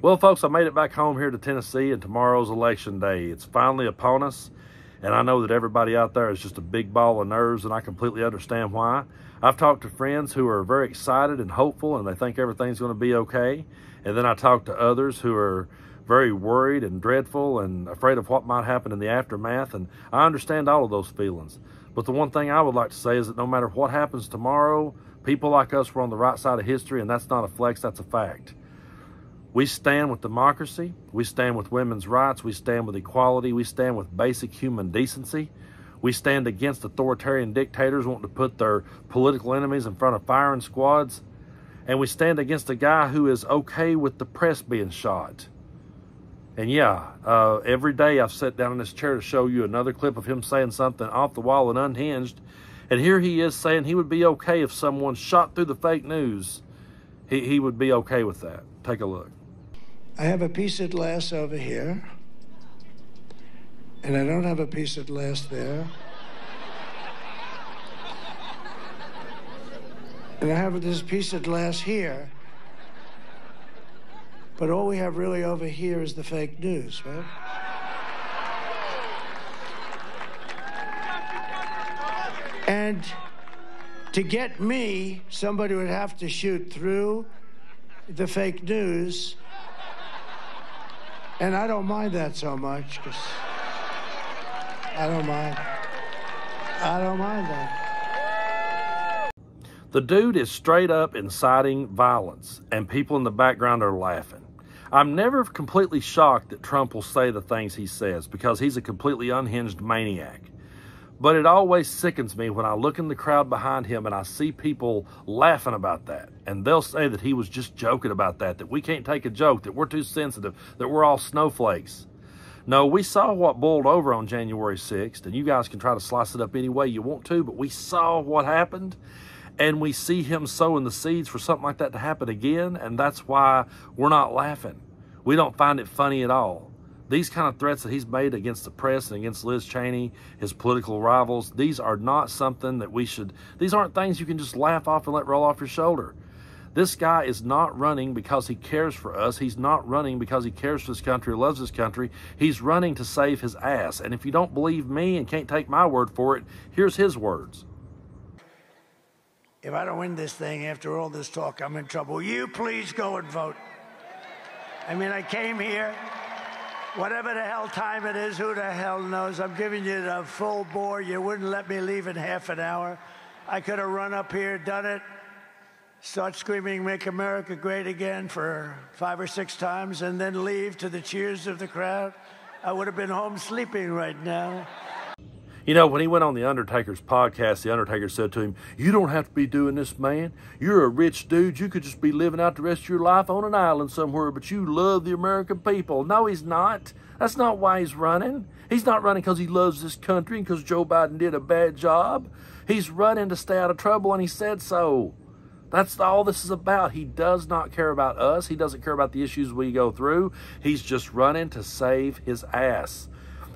Well, folks, I made it back home here to Tennessee, and tomorrow's election day. It's finally upon us, and I know that everybody out there is just a big ball of nerves, and I completely understand why. I've talked to friends who are very excited and hopeful, and they think everything's going to be okay. And then I talked to others who are very worried and dreadful and afraid of what might happen in the aftermath, and I understand all of those feelings. But the one thing I would like to say is that no matter what happens tomorrow, people like us were on the right side of history, and that's not a flex, that's a fact. We stand with democracy, we stand with women's rights, we stand with equality, we stand with basic human decency. We stand against authoritarian dictators wanting to put their political enemies in front of firing squads. And we stand against a guy who is okay with the press being shot. And yeah, every day I've sat down in this chair to show you another clip of him saying something off the wall and unhinged. And here he is saying he would be okay if someone shot through the fake news. He would be okay with that. Take a look. I have a piece of glass over here, and I don't have a piece of glass there. And I have this piece of glass here, but all we have really over here is the fake news, right? And to get me, somebody would have to shoot through the fake news. And I don't mind that so much, because I don't mind that. The dude is straight up inciting violence, and people in the background are laughing. I'm never completely shocked that Trump will say the things he says, because he's a completely unhinged maniac. But it always sickens me when I look in the crowd behind him and I see people laughing about that. And they'll say that he was just joking about that we can't take a joke, that we're too sensitive, that we're all snowflakes. No, we saw what boiled over on January 6th, and you guys can try to slice it up any way you want to, but we saw what happened, and we see him sowing the seeds for something like that to happen again, and that's why we're not laughing. We don't find it funny at all. These kind of threats that he's made against the press and against Liz Cheney, his political rivals, these are not something that these aren't things you can just laugh off and let roll off your shoulder. This guy is not running because he cares for us. He's not running because he cares for this country or loves this country. He's running to save his ass. And if you don't believe me and can't take my word for it, here's his words. If I don't win this thing after all this talk, I'm in trouble. Will you please go and vote? I mean, I came here. Whatever the hell time it is, who the hell knows? I'm giving you the full bore. You wouldn't let me leave in half an hour. I could have run up here, done it, start screaming, "Make America Great Again" for 5 or 6 times, and then leave to the cheers of the crowd. I would have been home sleeping right now. You know, when he went on The Undertaker's podcast, The Undertaker said to him, "You don't have to be doing this, man. You're a rich dude. You could just be living out the rest of your life on an island somewhere, but you love the American people." No, he's not. That's not why he's running. He's not running because he loves this country and because Joe Biden did a bad job. He's running to stay out of trouble, and he said so. That's all this is about. He does not care about us. He doesn't care about the issues we go through. He's just running to save his ass.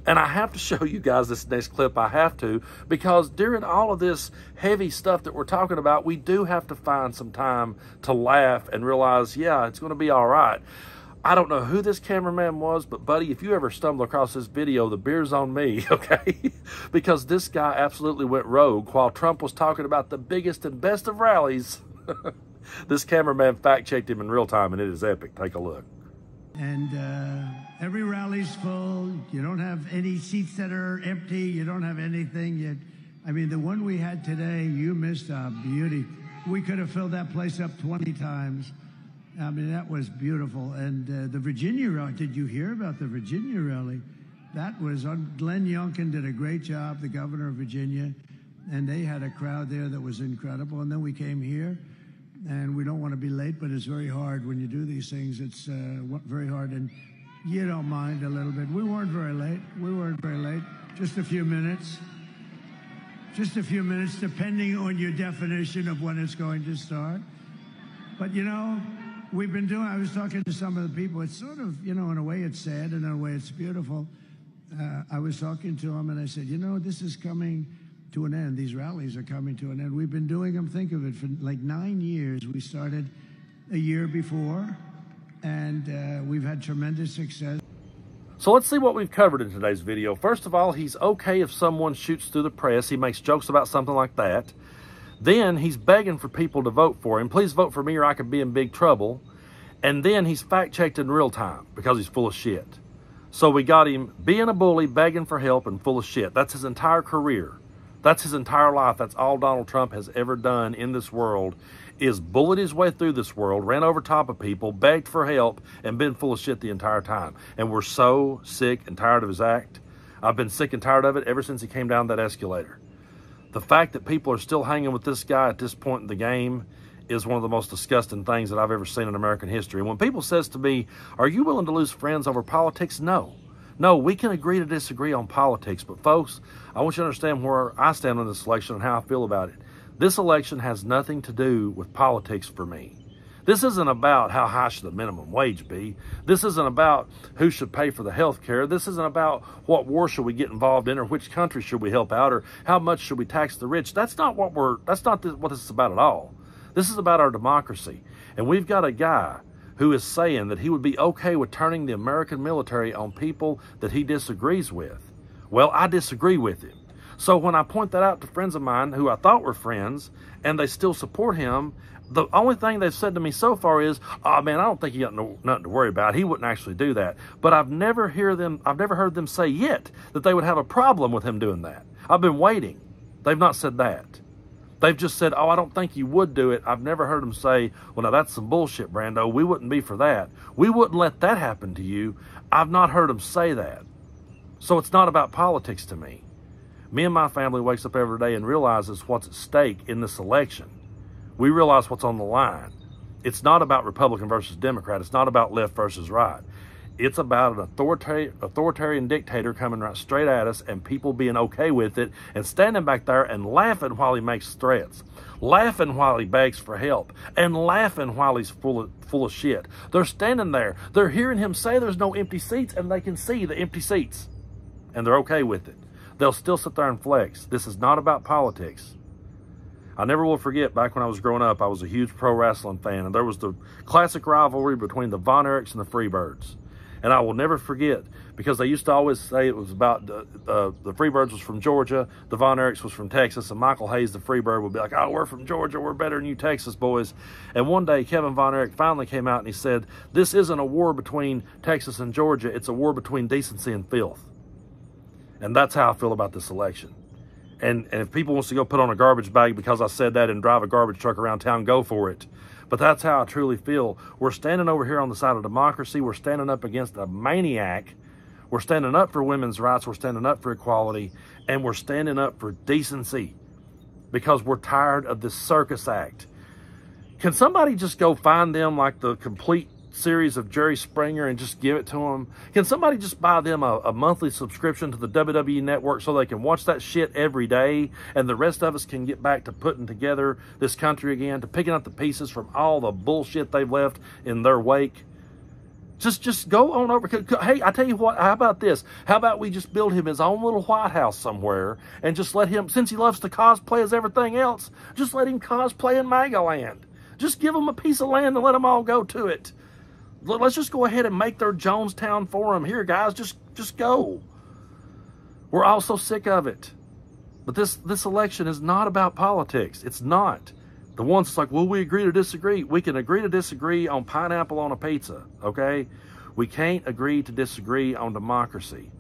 And I have to show you guys this next clip. I have to, because during all of this heavy stuff that we're talking about, we do have to find some time to laugh and realize, yeah, it's going to be all right. I don't know who this cameraman was, but buddy, if you ever stumble across this video, the beer's on me, okay? Because this guy absolutely went rogue while Trump was talking about the biggest and best of rallies. This cameraman fact-checked him in real time, and it is epic. Take a look. And every rally's full. You don't have any seats that are empty. You don't have anything yet. I mean, the one we had today, you missed a beauty. We could have filled that place up 20 times. I mean, that was beautiful. And the Virginia rally, did you hear about the Virginia rally? That was on. Glenn Youngkin did a great job, the governor of Virginia. And they had a crowd there that was incredible. And then we came here. And we don't want to be late, but it's very hard when you do these things. It's very hard, and you don't mind a little bit. We weren't very late. We weren't very late. Just a few minutes. Just a few minutes, depending on your definition of when it's going to start. But, you know, we've been doing, I was talking to some of the people. It's sort of, you know, in a way it's sad, and in a way it's beautiful. I was talking to them, and I said, you know, this is coming to an end. These rallies are coming to an end. We've been doing them, think of it, for like 9 years. We started a year before, and we've had tremendous success. So let's see what we've covered in today's video. First of all, he's okay if someone shoots through the press. He makes jokes about something like that. Then he's begging for people to vote for him. Please vote for me or I could be in big trouble. And then he's fact-checked in real time because he's full of shit. So we got him being a bully, begging for help, and full of shit. That's his entire career. That's his entire life. That's all Donald Trump has ever done in this world, is bullied his way through this world, ran over top of people, begged for help, and been full of shit the entire time. And we're so sick and tired of his act. I've been sick and tired of it ever since he came down that escalator. The fact that people are still hanging with this guy at this point in the game is one of the most disgusting things that I've ever seen in American history. And when people says to me, are you willing to lose friends over politics? No. No, we can agree to disagree on politics. But folks, I want you to understand where I stand on this election and how I feel about it. This election has nothing to do with politics for me. This isn't about how high should the minimum wage be. This isn't about who should pay for the health care. This isn't about what war should we get involved in or which country should we help out or how much should we tax the rich. That's not what what this is about at all. This is about our democracy. And we've got a guy who is saying that he would be okay with turning the American military on people that he disagrees with. Well, I disagree with him. So when I point that out to friends of mine who I thought were friends and they still support him, the only thing they've said to me so far is, oh man, I don't think he got nothing to worry about. He wouldn't actually do that. But I've never heard them say yet that they would have a problem with him doing that. I've been waiting. They've not said that. They've just said, oh, I don't think you would do it. I've never heard them say, well, now that's some bullshit, Brando. We wouldn't be for that. We wouldn't let that happen to you. I've not heard them say that. So it's not about politics to me. Me and my family wakes up every day and realizes what's at stake in this election. We realize what's on the line. It's not about Republican versus Democrat. It's not about left versus right. It's about an authoritarian dictator coming right straight at us and people being okay with it and standing back there and laughing while he makes threats, laughing while he begs for help, and laughing while he's full of shit. They're standing there. They're hearing him say there's no empty seats and they can see the empty seats and they're okay with it. They'll still sit there and flex. This is not about politics. I never will forget, back when I was growing up, I was a huge pro wrestling fan, and there was the classic rivalry between the Von Erichs and the Freebirds. And I will never forget, because they used to always say it was about the Freebirds was from Georgia, the Von Erichs was from Texas, and Michael Hayes, the Freebird, would be like, oh, we're from Georgia, we're better than you Texas boys. And one day, Kevin Von Erich finally came out and he said, this isn't a war between Texas and Georgia, it's a war between decency and filth. And that's how I feel about this election. And if people wants to go put on a garbage bag because I said that and drive a garbage truck around town, go for it. But that's how I truly feel. We're standing over here on the side of democracy. We're standing up against a maniac. We're standing up for women's rights. We're standing up for equality. And we're standing up for decency because we're tired of this circus act. Can somebody just go find them like the complete series of Jerry Springer and just give it to them? Can somebody just buy them a monthly subscription to the WWE Network so they can watch that shit every day and the rest of us can get back to putting together this country again, to picking up the pieces from all the bullshit they've left in their wake? Just go on over. Hey, I tell you what, how about this? How about we just build him his own little White House somewhere and just let him, since he loves to cosplay as everything else, just let him cosplay in MAGA land. Just give them a piece of land and let them all go to it. Let's just go ahead and make their Jonestown for them. Here, guys, just go. We're all so sick of it. But this election is not about politics. It's not. The ones that's like, well, we agree to disagree. We can agree to disagree on pineapple on a pizza, okay? We can't agree to disagree on democracy.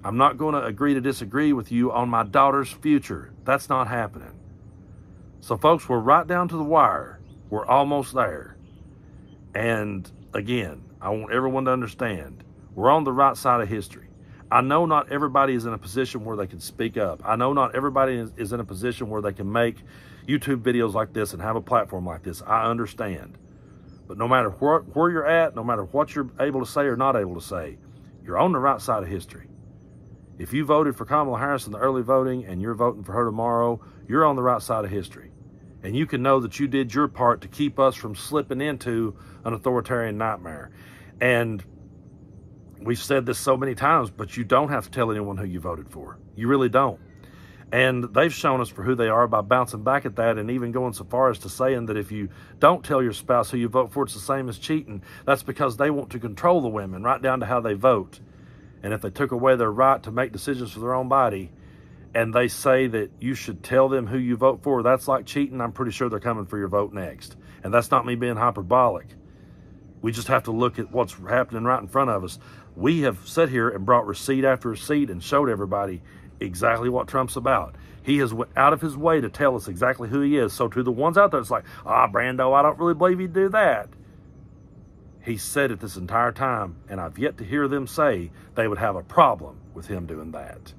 I'm not going to agree to disagree with you on my daughter's future. That's not happening. So, folks, we're right down to the wire. We're almost there. And again, I want everyone to understand, we're on the right side of history. I know not everybody is in a position where they can speak up. I know not everybody is in a position where they can make YouTube videos like this and have a platform like this. I understand. But no matter where you're at, no matter what you're able to say or not able to say, you're on the right side of history. If you voted for Kamala Harris in the early voting and you're voting for her tomorrow, you're on the right side of history. And you can know that you did your part to keep us from slipping into an authoritarian nightmare. And we've said this so many times, but you don't have to tell anyone who you voted for. You really don't. And they've shown us for who they are by bouncing back at that, and even going so far as to saying that if you don't tell your spouse who you vote for, it's the same as cheating. That's because they want to control the women right down to how they vote. And if they took away their right to make decisions for their own body, and they say that you should tell them who you vote for, that's like cheating, I'm pretty sure they're coming for your vote next. And that's not me being hyperbolic. We just have to look at what's happening right in front of us. We have sat here and brought receipt after receipt and showed everybody exactly what Trump's about. He has went out of his way to tell us exactly who he is. So to the ones out there, it's like, Brando, I don't really believe he'd do that. He said it this entire time, and I've yet to hear them say they would have a problem with him doing that.